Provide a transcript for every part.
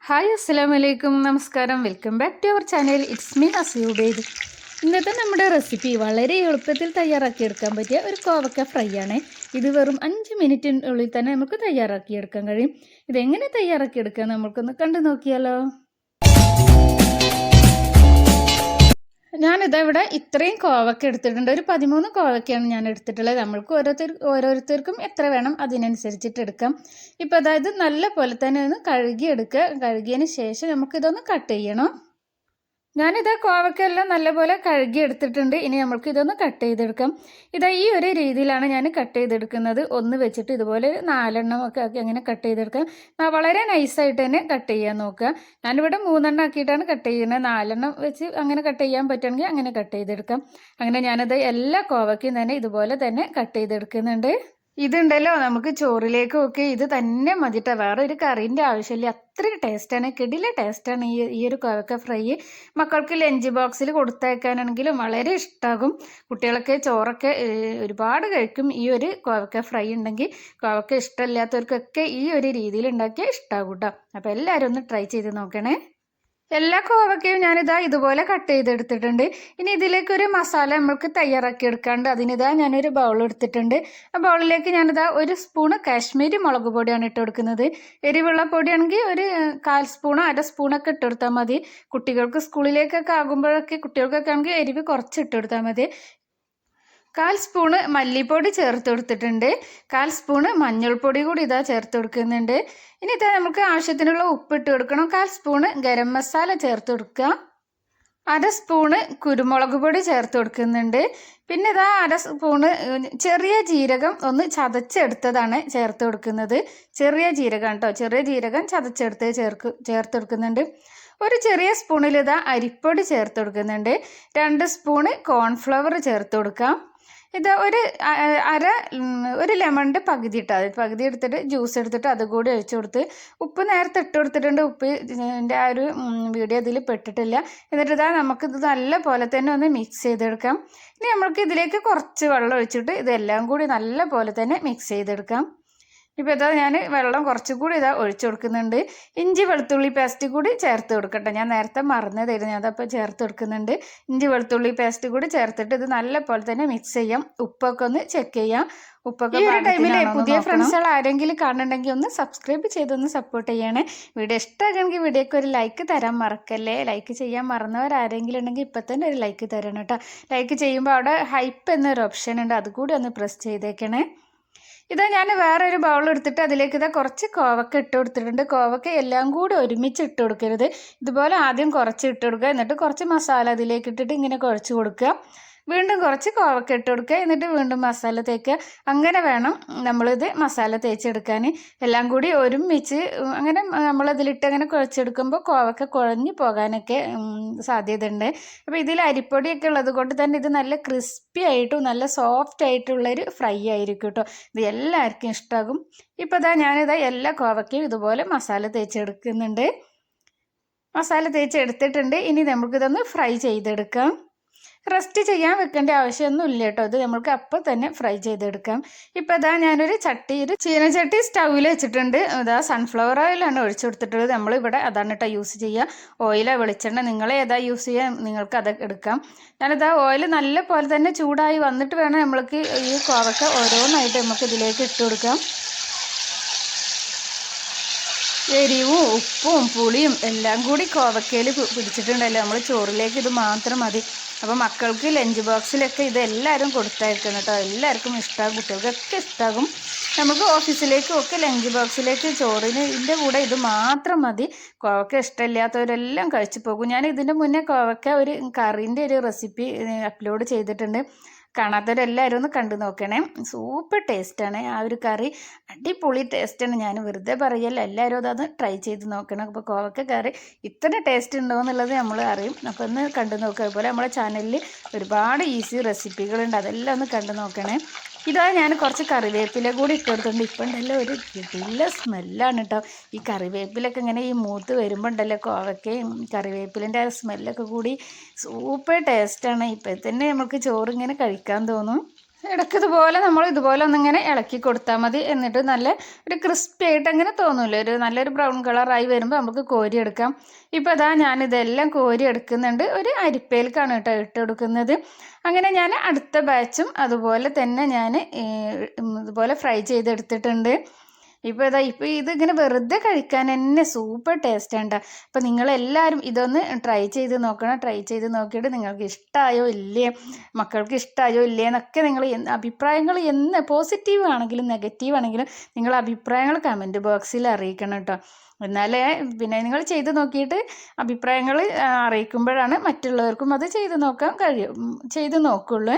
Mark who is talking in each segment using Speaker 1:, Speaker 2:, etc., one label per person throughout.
Speaker 1: Hi അസ്സലാമലൈക്കും നമസ്കാരം. Welcome back to our channel. It's me അസിയുബേദ്. ഇന്നത്തെ നമ്മുടെ റെസിപ്പി വളരെ എളുപ്പത്തിൽ തയ്യാറാക്കിയെടുക്കാൻ പറ്റിയ ഒരു കോവക്ക ഫ്രൈ ആണ്. ഇത് വെറും 5 മിനിറ്റിനുള്ളിൽ തന്നെ നമുക്ക് തയ്യാറാക്കിയെടുക്കാൻ കഴിയും. ഇതെങ്ങനെ തയ്യാറാക്കിയെടുക്കുക നമുക്കൊന്ന് കണ്ടു നോക്കിയാലോ. ഞാനിതാ ഇവിടെ ഇത്രയും കോവക്ക എടുത്തിട്ടുണ്ട്. ഒരു 13 കോവക്കയാണ് ഞാൻ എടുത്തിട്ടുള്ളത്. നമ്മൾക്ക് ഓരോരുത്തർക്കും എത്ര വേണം അതിനനുസരിച്ചിട്ട് എടുക്കാം. ഇപ്പോൾ അതായത് നല്ല പോലെ തന്നെ ഒന്ന് കഴുകിയെടുക്കുക. കഴുകിയതിന് ശേഷം നമുക്കിതൊന്ന് കട്ട് ചെയ്യണം. ഞാനിതാ കോവക്കെല്ലാം നല്ലപോലെ കഴുകി എടുത്തിട്ടുണ്ട്. ഇനി നമുക്ക് ഇതൊന്ന് കട്ട് ചെയ്തെടുക്കാം. ഇതാ ഈ ഒരു രീതിയിലാണ് ഞാൻ കട്ട് ചെയ്തെടുക്കുന്നത്. ഒന്ന് വെച്ചിട്ട് ഇതുപോലെ 4 ഒക്കെ ആക്കി അങ്ങനെ കട്ട് ചെയ്തെടുക്കാം. വളരെ നൈസായിട്ട് തന്നെ കട്ട് ചെയ്യാൻ നോക്കുക. ഞാനിവിടെ 3 ആക്കിയിട്ടാണ് കട്ട് ചെയ്യുന്നത്. 4 വെച്ച് അങ്ങനെ കട്ട് ചെയ്യാൻ പറ്റുമെങ്കിൽ അങ്ങനെ കട്ട് ചെയ്തെടുക്കാം. അങ്ങനെ ഞാനത് എല്ലാ കോവക്കയും തന്നെ ഇതുപോലെ തന്നെ കട്ട് ചെയ്തെടുക്കുന്നുണ്ട്. ഇതുണ്ടല്ലോ നമുക്ക് ചോറിലേക്കും ഒക്കെ ഇത് തന്നെ മതിട്ടോ, വേറെ ഒരു കറീൻ്റെ ആവശ്യമില്ല. അത്രയും ടേസ്റ്റാണ്, കിടില ടേസ്റ്റാണ് ഈ ഒരു കോവക്ക ഫ്രൈ. മക്കൾക്ക് ലഞ്ച് ബോക്സിൽ കൊടുത്തയക്കാനാണെങ്കിലും വളരെ ഇഷ്ടമാകും. കുട്ടികളൊക്കെ ചോറൊക്കെ ഒരുപാട് കഴിക്കും. ഈ ഒരു കോവക്ക ഫ്രൈ ഉണ്ടെങ്കിൽ കോവക്ക ഇഷ്ടമില്ലാത്തവർക്കൊക്കെ ഈ ഒരു രീതിയിൽ ഉണ്ടാക്കിയാൽ ഇഷ്ടമാകും കേട്ടോ. അപ്പോൾ എല്ലാവരും ഒന്ന് ട്രൈ ചെയ്ത് നോക്കണേ. എല്ലാ കോവക്കയും ഞാനിതാ ഇതുപോലെ കട്ട് ചെയ്തെടുത്തിട്ടുണ്ട്. ഇനി ഇതിലേക്കൊരു മസാല നമ്മൾക്ക് തയ്യാറാക്കി എടുക്കാണ്ട് അതിനിതാ ഞാനൊരു ബൗൾ എടുത്തിട്ടുണ്ട്. ആ ബൗളിലേക്ക് ഞാനിതാ 1 സ്പൂണ് കാശ്മീരി മുളക് പൊടിയാണ് ഇട്ട് കൊടുക്കുന്നത്. എരിവുള്ള പൊടിയാണെങ്കിൽ ഒരു 1/4 സ്പൂണോ 1/2 സ്പൂണൊക്കെ ഇട്ട് കൊടുത്താൽ മതി. കുട്ടികൾക്ക് സ്കൂളിലേക്കൊക്കെ ആകുമ്പോഴൊക്കെ കുട്ടികൾക്കൊക്കെ ആണെങ്കിൽ എരിവ് കുറച്ച് ഇട്ട് കൊടുത്താൽ മതി. 1/4 സ്പൂണ് മല്ലിപ്പൊടി ചേർത്ത് കൊടുത്തിട്ടുണ്ട്. 1/4 സ്പൂണ് മഞ്ഞൾപ്പൊടി കൂടി ഇതാ ചേർത്ത് കൊടുക്കുന്നുണ്ട്. ഇനി ഇതാ നമുക്ക് ആവശ്യത്തിനുള്ള ഉപ്പ് ഇട്ട് കൊടുക്കണം. 1/4 സ്പൂണ് ഗരം മസാല ചേർത്ത് കൊടുക്കുക. 1/2 സ്പൂണ് കുരുമുളക് പൊടി ചേർത്ത് കൊടുക്കുന്നുണ്ട്. പിന്നെ ഇതാ 1/2 സ്പൂണ് ചെറിയ ജീരകം ഒന്ന് ചതച്ചെടുത്തതാണ് ചേർത്ത് കൊടുക്കുന്നത്. ചെറിയ ജീരകം കേട്ടോ, ചെറിയ ജീരകം ചതച്ചെടുത്ത് ചേർത്ത് കൊടുക്കുന്നുണ്ട്. ഒരു ചെറിയ സ്പൂണിൽ ഇതാ അരിപ്പൊടി ചേർത്ത് കൊടുക്കുന്നുണ്ട്. 2 സ്പൂണ് കോൺഫ്ലവർ ചേർത്ത് കൊടുക്കാം. ഇത് ഒരു ലെമണിൻ്റെ പകുതി ഇട്ടാൽ പകുതി എടുത്തിട്ട് ജ്യൂസ് എടുത്തിട്ട് അതുകൂടി ഒഴിച്ചു കൊടുത്ത് ഉപ്പ് നേരത്തെ ഇട്ട് കൊടുത്തിട്ടുണ്ട്. ഉപ്പിൻ്റെ ആ ഒരു വീഡിയോ ഇതിൽ പെട്ടിട്ടില്ല. എന്നിട്ട് ഇതാ നമുക്കിത് നല്ല പോലെ തന്നെ ഒന്ന് മിക്സ് ചെയ്തെടുക്കാം. ഇനി നമ്മൾക്ക് ഇതിലേക്ക് കുറച്ച് വെള്ളം ഒഴിച്ചിട്ട് ഇതെല്ലാം കൂടി നല്ല പോലെ തന്നെ മിക്സ് ചെയ്തെടുക്കാം. ഇപ്പോൾ ഇതാ ഞാൻ വെള്ളം കുറച്ചുകൂടി ഇതാ ഒഴിച്ചു കൊടുക്കുന്നുണ്ട്. ഇഞ്ചി വെളുത്തുള്ളി പേസ്റ്റ് കൂടി ചേർത്ത് കൊടുക്കട്ടെ. ഞാൻ നേരത്തെ മറന്നതായിരുന്നു, അതപ്പോൾ ചേർത്ത് കൊടുക്കുന്നുണ്ട്. ഇഞ്ചി വെളുത്തുള്ളി പേസ്റ്റ് കൂടി ചേർത്തിട്ട് ഇത് നല്ല പോലെ തന്നെ മിക്സ് ചെയ്യാം. ഉപ്പൊക്കെ ഒന്ന് ചെക്ക് ചെയ്യാം. ഉപ്പൊക്കെ ഈ ഒരു ടൈമിൽ പുതിയ ഫ്രണ്ട്സുകൾ ആരെങ്കിലും കാണുന്നുണ്ടെങ്കിൽ ഒന്ന് സബ്സ്ക്രൈബ് ചെയ്തൊന്ന് സപ്പോർട്ട് ചെയ്യണേ. വീഡിയോ ഇഷ്ടമാണെങ്കിൽ വീഡിയോക്ക് ഒരു ലൈക്ക് തരാൻ മറക്കല്ലേ. ലൈക്ക് ചെയ്യാൻ മറന്നവരാരെങ്കിലും ഉണ്ടെങ്കിൽ ഇപ്പം തന്നെ ഒരു ലൈക്ക് തരണം കേട്ടോ. ലൈക്ക് ചെയ്യുമ്പോൾ അവിടെ ഹൈപ്പ് എന്നൊരു ഓപ്ഷൻ ഉണ്ട്, അതുകൂടി ഒന്ന് പ്രസ് ചെയ്തേക്കണേ. ഇതാ ഞാൻ വേറൊരു ബൗൾ എടുത്തിട്ട് അതിലേക്ക് ഇതാ കുറച്ച് കോവക്ക ഇട്ട് കൊടുത്തിട്ടുണ്ട്. കോവക്ക എല്ലാം കൂടി ഒരുമിച്ച് ഇട്ട് കൊടുക്കരുത്. ഇതുപോലെ ആദ്യം കുറച്ച് ഇട്ട് കൊടുക്കുക, എന്നിട്ട് കുറച്ച് മസാല അതിലേക്ക് ഇട്ടിട്ട് ഇങ്ങനെ കുഴച്ച് കൊടുക്കുക. വീണ്ടും കുറച്ച് കോവക്ക ഇട്ട് കൊടുക്കുക, എന്നിട്ട് വീണ്ടും മസാല തേക്കുക. അങ്ങനെ വേണം നമ്മളിത് മസാല തേച്ചെടുക്കാൻ. എല്ലാം കൂടി ഒരുമിച്ച് അങ്ങനെ നമ്മളതിലിട്ട് അങ്ങനെ കുഴച്ചെടുക്കുമ്പോൾ കോവക്ക കുഴഞ്ഞു പോകാനൊക്കെ സാധ്യതയുണ്ട്. അപ്പോൾ ഇതിൽ അരിപ്പൊടിയൊക്കെ ഉള്ളത് കൊണ്ട് തന്നെ ഇത് നല്ല ക്രിസ്പി ആയിട്ടും നല്ല സോഫ്റ്റ് ആയിട്ടുള്ളൊരു ഫ്രൈ ആയിരിക്കും കേട്ടോ. ഇത് എല്ലാവർക്കും ഇഷ്ടമാകും. ഇപ്പോൾ ഇതാ ഞാനിതാ എല്ലാ കോവക്കയും ഇതുപോലെ മസാല തേച്ചെടുക്കുന്നുണ്ട്. മസാല തേച്ചെടുത്തിട്ടുണ്ട്. ഇനി നമുക്കിതൊന്ന് ഫ്രൈ ചെയ്തെടുക്കാം. റെസ്റ്റ് ചെയ്യാൻ വെക്കേണ്ട ആവശ്യമൊന്നും ഇല്ല കേട്ടോ. ഇത് നമുക്ക് അപ്പം തന്നെ ഫ്രൈ ചെയ്തെടുക്കാം. ഇപ്പോൾ ഇതാ ഞാനൊരു ചീനച്ചട്ടി സ്റ്റൗവിൽ വെച്ചിട്ടുണ്ട്. ഇതാ സൺഫ്ലവർ ഓയിലാണ് ഒഴിച്ചു കൊടുത്തിട്ടുള്ളത്. നമ്മളിവിടെ അതാണ് കേട്ടോ യൂസ് ചെയ്യുക. ഓയിലോ വെളിച്ചെണ്ണ നിങ്ങൾ ഏതാ യൂസ് ചെയ്യുക നിങ്ങൾക്ക് അത് എടുക്കാം. ഞാനിതാ ഓയിൽ നല്ല പോലെ തന്നെ ചൂടായി വന്നിട്ട് വേണം നമ്മൾക്ക് ഈ കോവക്ക ഓരോന്നായിട്ട് നമുക്ക് ഇതിലേക്ക് ഇട്ട് കൊടുക്കാം. എരിവും ഉപ്പും പുളിയും എല്ലാം കൂടി കോവക്കയിൽ പിടിച്ചിട്ടുണ്ടല്ലോ. നമ്മൾ ചോറിലേക്ക് ഇത് മാത്രം മതി. അപ്പോൾ മക്കൾക്ക് ലഞ്ച് ബോക്സിലൊക്കെ ഇത് എല്ലാവരും കൊടുത്തയക്കണം കേട്ടോ. എല്ലാവർക്കും ഇഷ്ടമാകും, കുട്ടികൾക്കൊക്കെ ഇഷ്ടമാകും. നമുക്ക് ഓഫീസിലേക്കും ഒക്കെ ലഞ്ച് ബോക്സിലേക്ക് ഇതിൻ്റെ കൂടെ ഇത് മാത്രം മതി. കോവക്ക ഇഷ്ടമില്ലാത്തവരെല്ലാം കഴിച്ചു പോകും. ഞാൻ ഇതിൻ്റെ മുന്നേ കോവക്ക ഒരു കറീൻ്റെ ഒരു റെസിപ്പി അപ്ലോഡ് ചെയ്തിട്ടുണ്ട്. കാണാത്തവരെല്ലാവരും ഒന്ന് കണ്ടു നോക്കണേ. സൂപ്പർ ടേസ്റ്റാണ് ആ ഒരു കറി, അടിപൊളി ടേസ്റ്റാണ്. ഞാൻ വെറുതെ പറയല്ല, എല്ലാവരും അതൊന്ന് ട്രൈ ചെയ്ത് നോക്കണം. അപ്പോൾ കോവക്ക കറി ഇത്ര ടേസ്റ്റ് ഉണ്ടോ എന്നുള്ളത് നമ്മൾ അറിയും. അപ്പോൾ ഒന്ന് കണ്ടു നോക്കുക. അതുപോലെ നമ്മുടെ ചാനലിൽ ഒരുപാട് ഈസി റെസിപ്പികളുണ്ട്, അതെല്ലാം ഒന്ന് കണ്ടു നോക്കണേ. ഇതാ ഞാൻ കുറച്ച് കറിവേപ്പില കൂടി ഇട്ട് കൊടുത്തിട്ടുണ്ട്. ഇപ്പം ഉണ്ടല്ലോ ഒരു നല്ല സ്മെല്ലാണ് കേട്ടോ. ഈ കറിവേപ്പിലൊക്കെ ഇങ്ങനെ ഈ മൂത്ത് വരുമ്പോൾ ഉണ്ടല്ലോ കോവക്കയും കറിവേപ്പിലിൻ്റെ ആ സ്മെല്ലൊക്കെ കൂടി സൂപ്പർ ടേസ്റ്റാണ്. ഇപ്പം തന്നെ നമുക്ക് ചോറിങ്ങനെ കഴിക്കാൻ തോന്നും. ഇടയ്ക്ക് നമ്മൾ ഇതുപോലെ ഒന്നിങ്ങനെ ഇളക്കി കൊടുത്താൽ മതി. എന്നിട്ട് നല്ല ഒരു ക്രിസ്പി ആയിട്ട് അങ്ങനെ തോന്നൂല്ലേ, ഒരു നല്ലൊരു ബ്രൗൺ കളറായി വരുമ്പോൾ നമുക്ക് കോരിയെടുക്കാം. ഇപ്പോൾ അതാ ഞാനിതെല്ലാം കോരി എടുക്കുന്നുണ്ട്. ഒരു അരിപ്പയിലേക്കാണ് കേട്ടോ ഇട്ട് കൊടുക്കുന്നത്. അങ്ങനെ ഞാൻ അടുത്ത ബാച്ചും അതുപോലെ തന്നെ ഞാൻ ഇതുപോലെ ഫ്രൈ ചെയ്തെടുത്തിട്ടുണ്ട്. ഇപ്പോൾ ഇതിങ്ങനെ വെറുതെ കഴിക്കാൻ തന്നെ സൂപ്പർ ടേസ്റ്റ് ഉണ്ട്. അപ്പോൾ നിങ്ങളെല്ലാവരും ഇതൊന്ന് ട്രൈ ചെയ്ത് നോക്കണം. ട്രൈ ചെയ്ത് നോക്കിയിട്ട് നിങ്ങൾക്ക് ഇഷ്ടമായോ ഇല്ലേ, മക്കൾക്ക് ഇഷ്ടമായോ ഇല്ലേ എന്നൊക്കെ നിങ്ങൾ അഭിപ്രായങ്ങൾ പോസിറ്റീവ് ആണെങ്കിലും നെഗറ്റീവ് ആണെങ്കിലും നിങ്ങൾ അഭിപ്രായങ്ങൾ കമൻറ്റ് ബോക്സിൽ അറിയിക്കണം കേട്ടോ. എന്നാലേ പിന്നെ നിങ്ങൾ ചെയ്ത് നോക്കിയിട്ട് അഭിപ്രായങ്ങൾ അറിയിക്കുമ്പോഴാണ് മറ്റുള്ളവർക്കും അത് ചെയ്ത് നോക്കുള്ളൂ.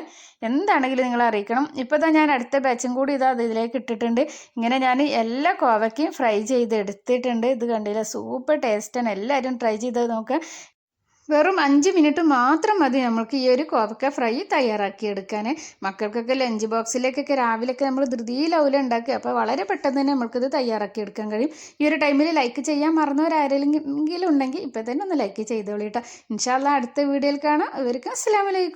Speaker 1: എന്താണെങ്കിലും നിങ്ങൾ അറിയിക്കണം. ഇപ്പോൾ ഞാൻ അടുത്ത ബാച്ചും കൂടി ഇതിലേക്ക് ഇട്ടിട്ടുണ്ട്. ഇങ്ങനെ ഞാൻ എല്ലാ കോവയ്ക്കും ഫ്രൈ ചെയ്തെടുത്തിട്ടുണ്ട്. ഇത് കണ്ടില്ല, സൂപ്പർ ടേസ്റ്റാണ്. എല്ലാവരും ട്രൈ ചെയ്ത് നോക്കുക. വെറും 5 മിനിറ്റ് മാത്രം മതി നമുക്ക് ഈ ഒരു കോവക്ക ഫ്രൈ തയ്യാറാക്കിയെടുക്കാൻ. മക്കൾക്കൊക്കെ ലഞ്ച് ബോക്സിലേക്കൊക്കെ രാവിലെയൊക്കെ നമ്മൾ ധൃതിയിലാവില്ല ഉണ്ടാക്കുക. അപ്പോൾ വളരെ പെട്ടെന്ന് തന്നെ നമുക്കിത് തയ്യാറാക്കിയെടുക്കാൻ കഴിയും. ഈ ഒരു ടൈമിൽ ലൈക്ക് ചെയ്യാൻ മറന്നവരാരെങ്കിലും ഉണ്ടെങ്കിൽ ഇപ്പോൾ തന്നെ ഒന്ന് ലൈക്ക് ചെയ്തോളൂ കേട്ടോ. ഇൻഷാ അല്ലാഹ് അടുത്ത വീഡിയോയിൽ കാണാം. ഇവർക്ക് അസ്സലാമു അലൈക്കും.